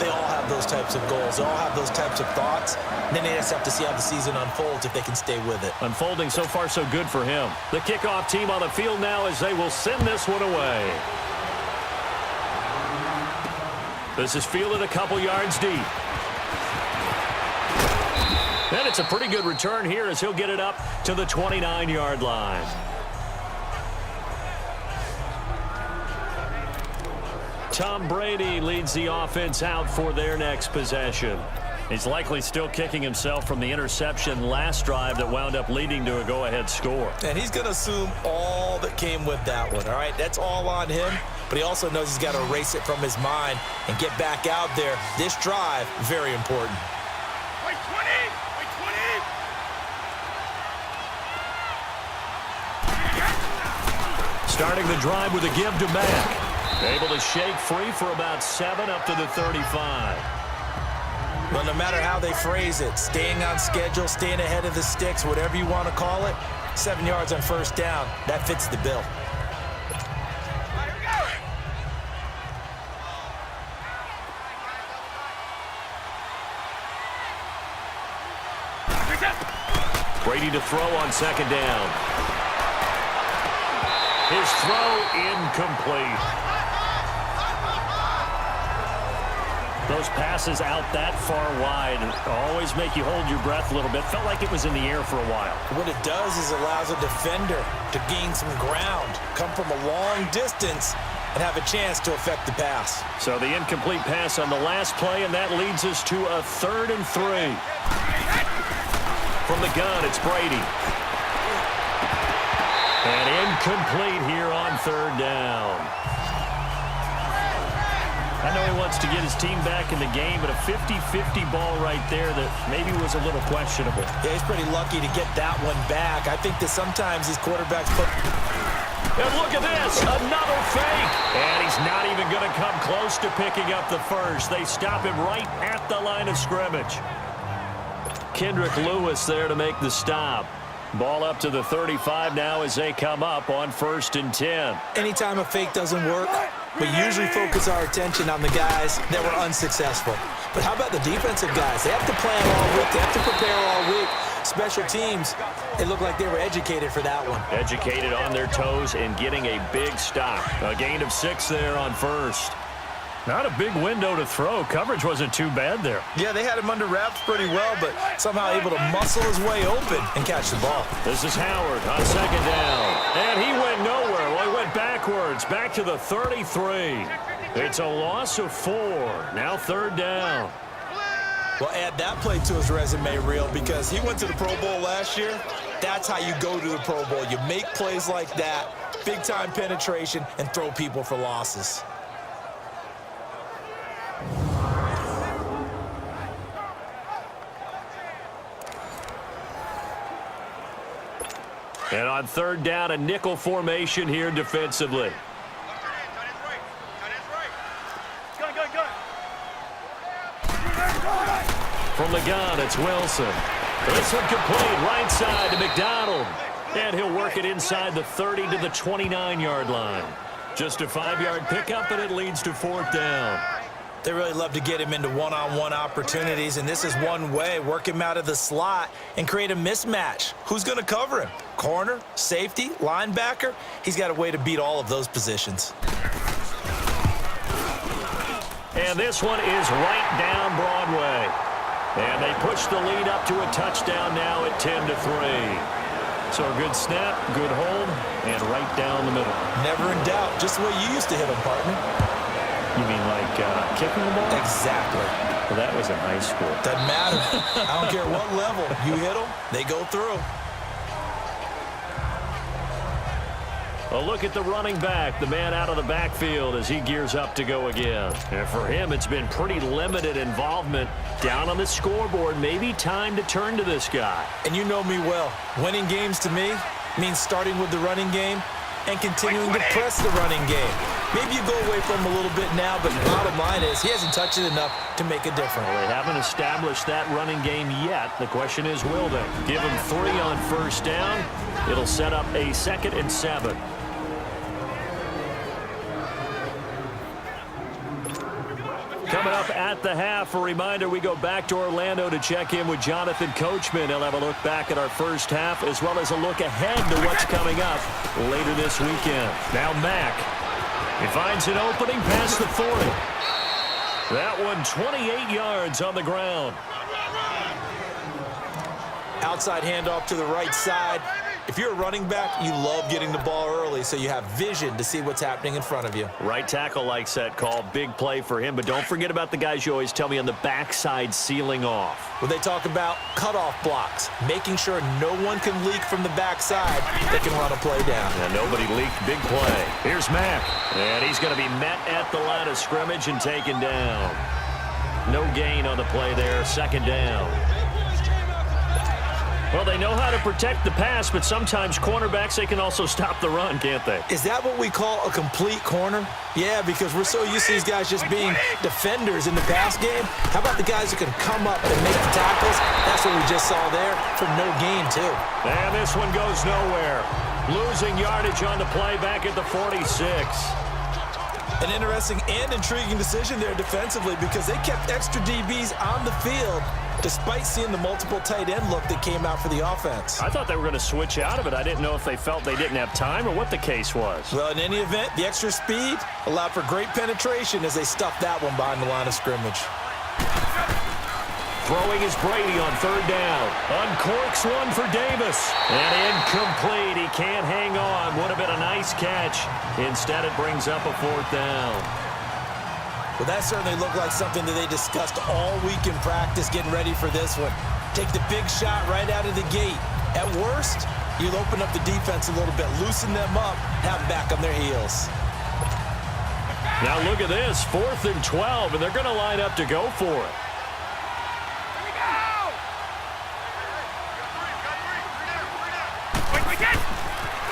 They all have those types of goals. They all have those types of thoughts. And then they just have to see how the season unfolds if they can stay with it. Unfolding so far so good for him. The kickoff team on the field now as they will send this one away. This is fielded a couple yards deep. And it's a pretty good return here as he'll get it up to the 29-yard line. Tom Brady leads the offense out for their next possession. He's likely still kicking himself from the interception last drive that wound up leading to a go-ahead score. And he's going to assume all that came with that one, all right? That's all on him, but he also knows he's got to erase it from his mind and get back out there. This drive, very important. Wait, 20! Wait, 20! Starting the drive with a give to Mack. Able to shake free for about 7 up to the 35. Well, no matter how they phrase it, staying on schedule, staying ahead of the sticks, whatever you want to call it, 7 yards on first down, that fits the bill. Brady to throw on second down. His throw incomplete. Those passes out that far wide always make you hold your breath a little bit. Felt like it was in the air for a while. What it does is allows a defender to gain some ground, come from a long distance, and have a chance to affect the pass. So the incomplete pass on the last play, and that leads us to a 3rd and 3. From the gun, it's Brady. And incomplete here on 3rd down. I know he wants to get his team back in the game, but a 50-50 ball right there that maybe was a little questionable. Yeah, he's pretty lucky to get that one back. I think that sometimes these quarterbacks put... And look at this, another fake. And he's not even going to come close to picking up the first. They stop him right at the line of scrimmage. Kendrick Lewis there to make the stop. Ball up to the 35 now as they come up on 1st and 10. Anytime a fake doesn't work, we usually focus our attention on the guys that were unsuccessful. But how about the defensive guys? They have to plan all week. They have to prepare all week. Special teams, it looked like they were educated for that one. Educated on their toes and getting a big stop. A gain of 6 there on 1st. Not a big window to throw. Coverage wasn't too bad there. Yeah, they had him under wraps pretty well, but somehow able to muscle his way open and catch the ball. This is Howard on second down. And he went nowhere. Well, he went backwards, back to the 33. It's a loss of 4. Now 3rd down. Well, add that play to his resume reel because he went to the Pro Bowl last year. That's how you go to the Pro Bowl. You make plays like that, big-time penetration, and throw people for losses. And on 3rd down, a nickel formation here defensively. From the gun, it's Wilson. This one complete, right side to McDonald. And he'll work it inside the 30 to the 29-yard line. Just a 5-yard pickup, and it leads to 4th down. They really love to get him into one-on-one opportunities, and this is one way. Work him out of the slot and create a mismatch. Who's going to cover him? Corner, safety, linebacker? He's got a way to beat all of those positions. And this one is right down Broadway. And they push the lead up to a touchdown now at 10 to 3. So a good snap, good hold, and right down the middle. Never in doubt. Just the way you used to hit them, partner. You mean like kicking the ball? Exactly. Well, that was in high school. Doesn't matter. I don't care what level. You hit them, they go through. A look at the running back, the man out of the backfield as he gears up to go again. And for him, it's been pretty limited involvement down on the scoreboard. Maybe time to turn to this guy. And you know me well. Winning games to me means starting with the running game and continuing to press the running game. Maybe you go away from him a little bit now, but the bottom line is he hasn't touched it enough to make a difference. Well, they haven't established that running game yet. The question is, will they? Give him 3 on first down. It'll set up a 2nd and 7. Coming up at the half, a reminder, we go back to Orlando to check in with Jonathan Coachman. He'll have a look back at our first half as well as a look ahead to what's coming up later this weekend. Now Mack. He finds an opening past the 40. That one 28 yards on the ground. Outside handoff to the right side. If you're a running back, you love getting the ball early so you have vision to see what's happening in front of you. Right tackle likes that call. Big play for him. But don't forget about the guys you always tell me on the backside sealing off. When they talk about cutoff blocks, making sure no one can leak from the backside, they can run a play down. And nobody leaked. Big play. Here's Mack. And he's going to be met at the line of scrimmage and taken down. No gain on the play there. Second down. Well, they know how to protect the pass, but sometimes cornerbacks, they can also stop the run, can't they? Is that what we call a complete corner? Yeah, because we're so used to these guys just being defenders in the pass game. How about the guys who can come up and make the tackles? That's what we just saw there for no gain, too. And this one goes nowhere. Losing yardage on the play back at the 46. An interesting and intriguing decision there defensively because they kept extra DBs on the field despite seeing the multiple tight end look that came out for the offense. I thought they were going to switch out of it. I didn't know if they felt they didn't have time or what the case was. Well, in any event, the extra speed allowed for great penetration as they stuffed that one behind the line of scrimmage. Throwing is Brady on third down. Uncorks one for Davis. And incomplete. He can't hang on. Would have been a nice catch. Instead, it brings up a fourth down. Well, that certainly looked like something that they discussed all week in practice getting ready for this one. Take the big shot right out of the gate. At worst, you'll open up the defense a little bit, loosen them up, have them back on their heels. Now look at this, 4th and 12, and they're going to line up to go for it.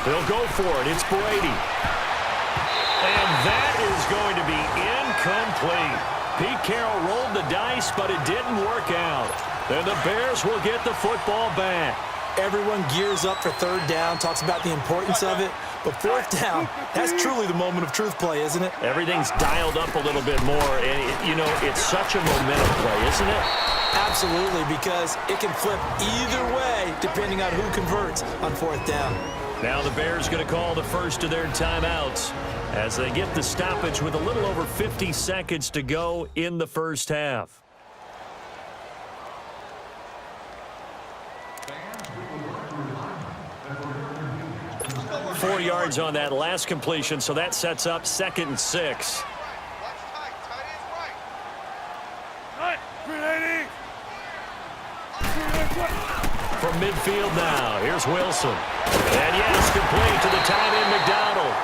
They'll go for it. It's Brady. And that is going to be incomplete. Pete Carroll rolled the dice, but it didn't work out. And the Bears will get the football back. Everyone gears up for third down, talks about the importance of it. But fourth down, that's truly the moment of truth play, isn't it? Everything's dialed up a little bit more. And, it's such a momentum play, isn't it? Absolutely, because it can flip either way depending on who converts on fourth down. Now the Bears going to call the first of their timeouts as they get the stoppage with a little over 50 seconds to go in the first half. Four yards on that last completion, so that sets up 2nd and 6. From midfield now, here's Wilson. And yes, complete to the tight end McDonald.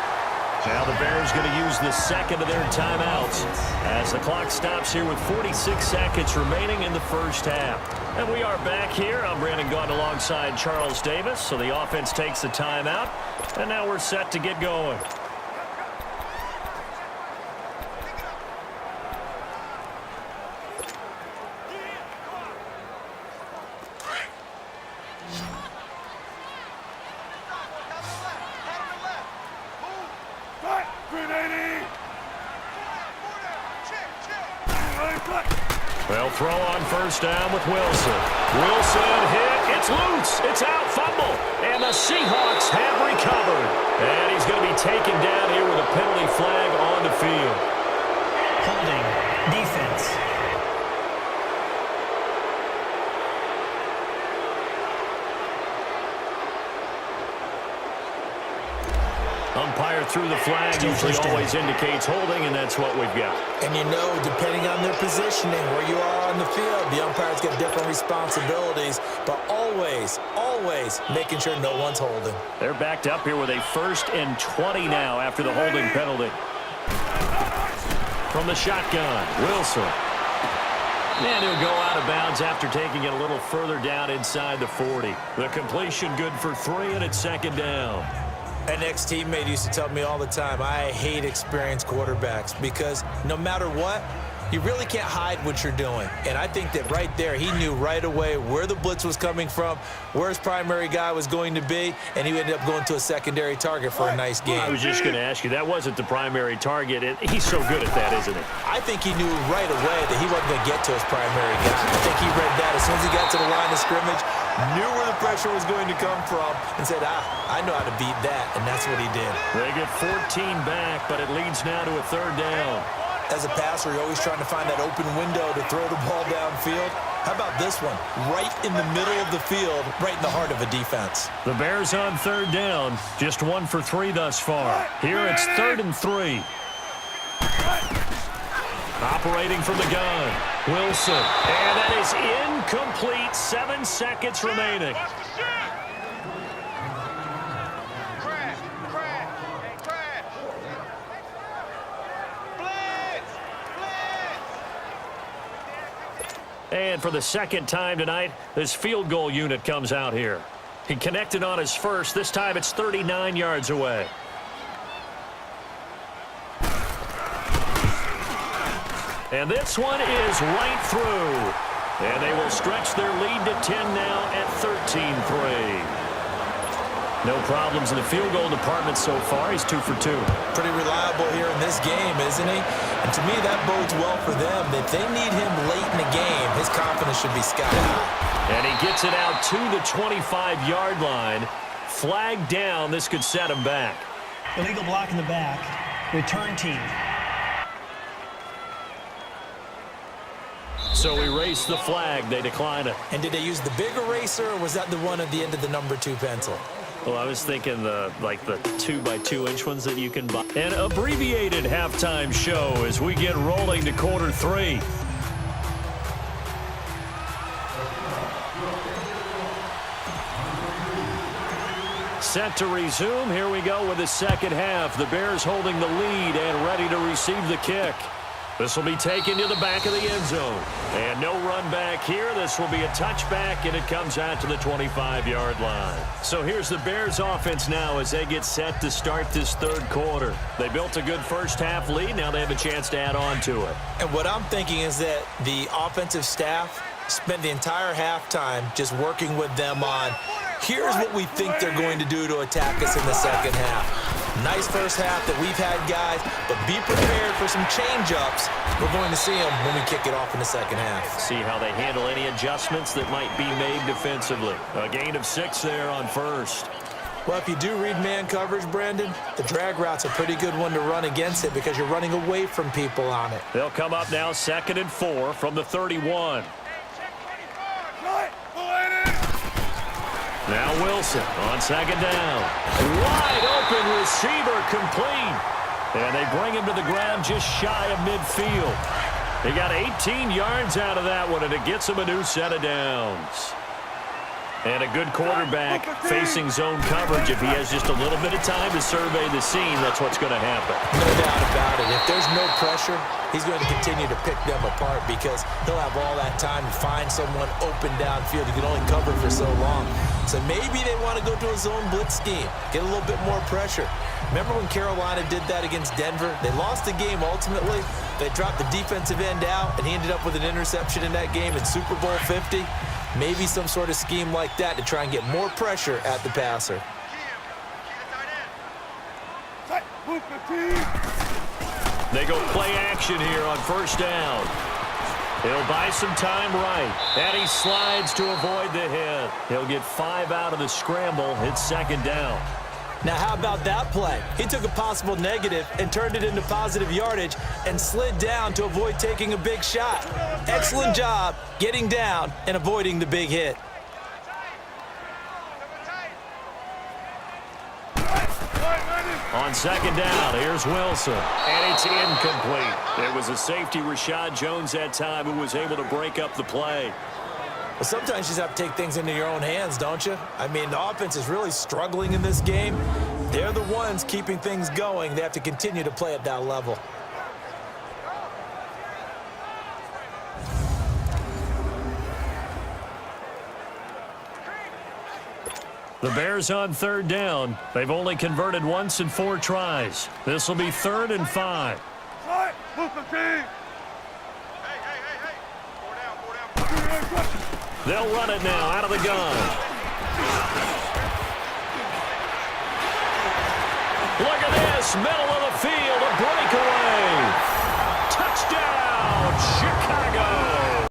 Now the Bears going to use the second of their timeouts as the clock stops here with 46 seconds remaining in the first half. And we are back here. I'm Brandon Gaudin alongside Charles Davis. So the offense takes the timeout, and now we're set to get going. Well, throw on first down with Wilson. Wilson hit. It's loose. It's out. Fumble. And the Seahawks have recovered. And he's going to be taken down here with a penalty flag on the field. Holding. Defense. Umpire threw the flag, usually always indicates holding, and that's what we've got. And depending on their positioning, where you are on the field, the umpires get different responsibilities, but always making sure no one's holding. They're backed up here with a 1st and 20 now after the holding penalty. From the shotgun, Wilson. And he'll go out of bounds after taking it a little further down inside the 40. The completion good for 3, and it's 2nd down. An ex-teammate used to tell me all the time, I hate experienced quarterbacks because no matter what, You really can't hide what you're doing. And I think that right there, he knew right away where the blitz was coming from, where his primary guy was going to be, and he ended up going to a secondary target for a nice game. I was just going to ask you, that wasn't the primary target. And he's so good at that, isn't he? I think he knew right away that he wasn't going to get to his primary guy. I think he read that as soon as he got to the line of scrimmage, knew where the pressure was going to come from, and said, I know how to beat that, and that's what he did. They get 14 back, but it leads now to a third down. As a passer, you're always trying to find that open window to throw the ball downfield. How about this one? Right in the middle of the field, right in the heart of a defense. The Bears on third down, just 1 for 3 thus far. Here it's 3rd and 3. Operating from the gun, Wilson. And that is incomplete. 7 seconds remaining. And for the second time tonight, this field goal unit comes out here. He connected on his first. This time it's 39 yards away. And this one is right through. And they will stretch their lead to 10 now at 13-3. No problems in the field goal department so far. He's 2 for 2. Pretty reliable here in this game, isn't he? And to me, that bodes well for them. If they need him late in the game, his confidence should be sky high. And he gets it out to the 25-yard line. Flag down. This could set him back. Illegal block in the back. Return team. So erase the flag. They decline it. And did they use the big eraser, or was that the one at the end of the number 2 pencil? Well, I was thinking the 2x2-inch ones that you can buy. An abbreviated halftime show as we get rolling to quarter 3. Set to resume. Here we go with the second half. The Bears holding the lead and ready to receive the kick. This will be taken to the back of the end zone. And no run back here. This will be a touchback, and it comes out to the 25-yard line. So here's the Bears offense now as they get set to start this third quarter. They built a good first-half lead. Now they have a chance to add on to it. And what I'm thinking is that the offensive staff spent the entire halftime just working with them on, here's what we think they're going to do to attack us in the second half. Nice first half that we've had, guys, but be prepared for some change-ups. We're going to see them when we kick it off in the second half. See how they handle any adjustments that might be made defensively. A gain of 6 there on first. Well, if you do read man coverage, Brandon, the drag route's a pretty good one to run against it because you're running away from people on it. They'll come up now 2nd and 4 from the 31. Now Wilson on second down. Wide open receiver complete. And they bring him to the ground just shy of midfield. They got 18 yards out of that one, and it gets him a new set of downs. And a good quarterback facing zone coverage. If he has just a little bit of time to survey the scene, that's what's going to happen. No doubt about it. If there's no pressure, he's going to continue to pick them apart because he'll have all that time to find someone open downfield. He can only cover for so long. So maybe they want to go to a zone blitz scheme, get a little bit more pressure. Remember when Carolina did that against Denver? They lost the game ultimately. They dropped the defensive end out, and he ended up with an interception in that game in Super Bowl 50. Maybe some sort of scheme like that to try and get more pressure at the passer. They go play action here on first down. He'll buy some time right. And he slides to avoid the hit. He'll get 5 out of the scramble. It's second down. Now, how about that play? He took a possible negative and turned it into positive yardage and slid down to avoid taking a big shot. Excellent job getting down and avoiding the big hit. On second down, here's Wilson. And it's incomplete. It was a safety, Rashad Jones, that time, who was able to break up the play. Well, sometimes you just have to take things into your own hands, don't you? I mean, the offense is really struggling in this game. They're the ones keeping things going. They have to continue to play at that level. The Bears on third down. They've only converted once in 4 tries. This will be 3rd and 5. They'll run it now out of the gun. Look at this, middle of the field, a breakaway.